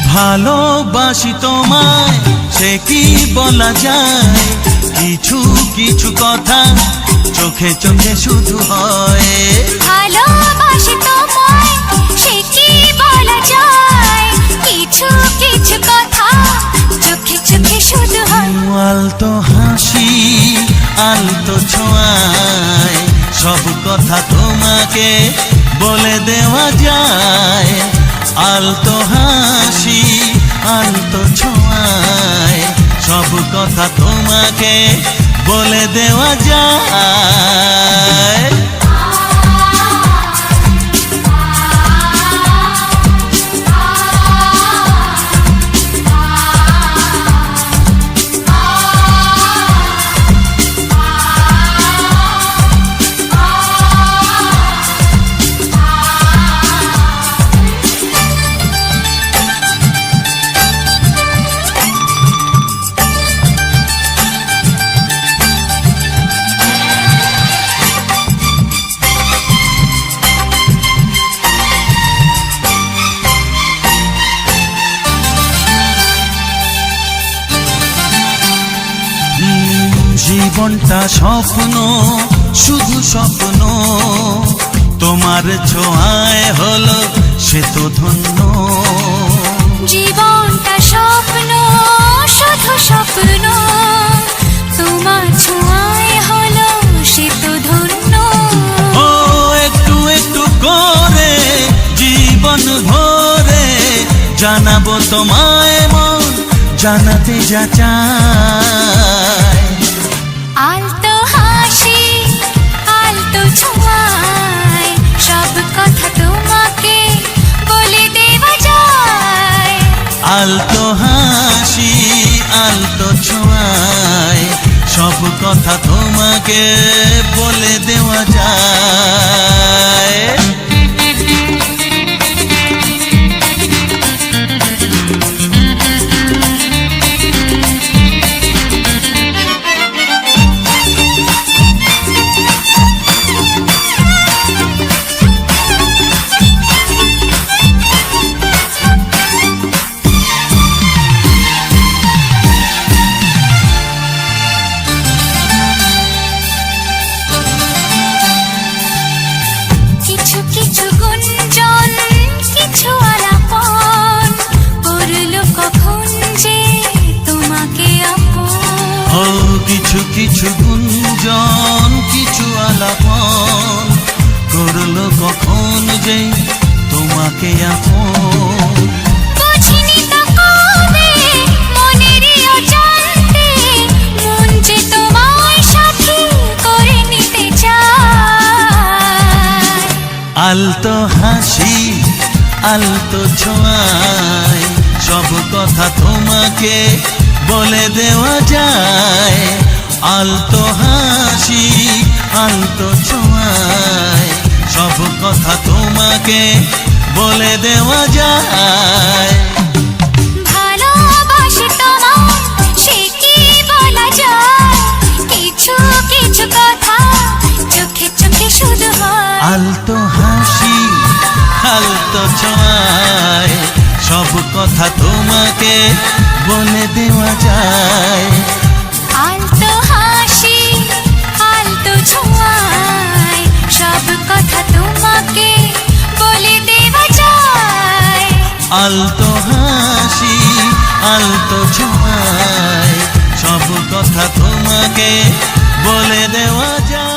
ভালোবাসি তোমায় সে কি বলা যায়, কিছু কিছু কথা চোখে চোখে শুধু হয়। ভালোবাসি তোমায় সে কি বলা যায়, কিছু কিছু কথা চোখে চোখে শুধু হয়। আলতো হাসি আলতো ছোঁয়ায় সব কথা তোমাকে বলে দেওয়া যায়। আলতো হাসি আলতো ছোঁয়ায় সব কথা তোমাকে বলে দেওয়া যায়। জীবনটা স্বপ্ন শুধু স্বপ্ন, তোমার ছোঁয়ায় হলো সে তো ধন্য। জীবনটা স্বপ্ন শুধু স্বপ্ন, তোমার ছোঁয়ায় হলো সে তো ধন্য। ও একটু একটু করে জীবন ভরে জানাবো তোমায় মন জানাতে যা চায়। আলতো হাসি আলতো ছোঁয়ায় সব কথা তোমাকে বলে দেওয়া যায়। আলতো হাসি আলতো ছোঁয়ায় সব কথা তোমাকে বলে দেওয়া যায়। কিছু কিছু গুঞ্জন কিছু আলাপন করলো কখন যে তোমাকে আপন। বুঝিনি তো কবে মনেরই অজান্তে মন যে তোমায় সাথী করে নিতে চায়। আলতো হাসি আলতো ছোঁয়ায় সব কথা তোমাকে বলে দেওয়া যায়। আলতো হাসি আলতো ছোঁয়ায় সব কথা তোমাকে বলে দেওয়া যায়। ভালোবাসি তোমায় সে কি বলা যায়, কিছু কিছু কথা চোখে চোখে শুধু হয়। আলতো হাসি আলতো ছোঁয়ায় সব কথা তোমাকে বলে দেওয়া যায়। আলতো হাসি আলতো ছোঁয়ায় সব কথা তোমাকে বলে দেওয়া যায়। আলতো হাসি আলতো ছোঁয়ায় সব কথা তোমাকে বলে দেওয়া যায়।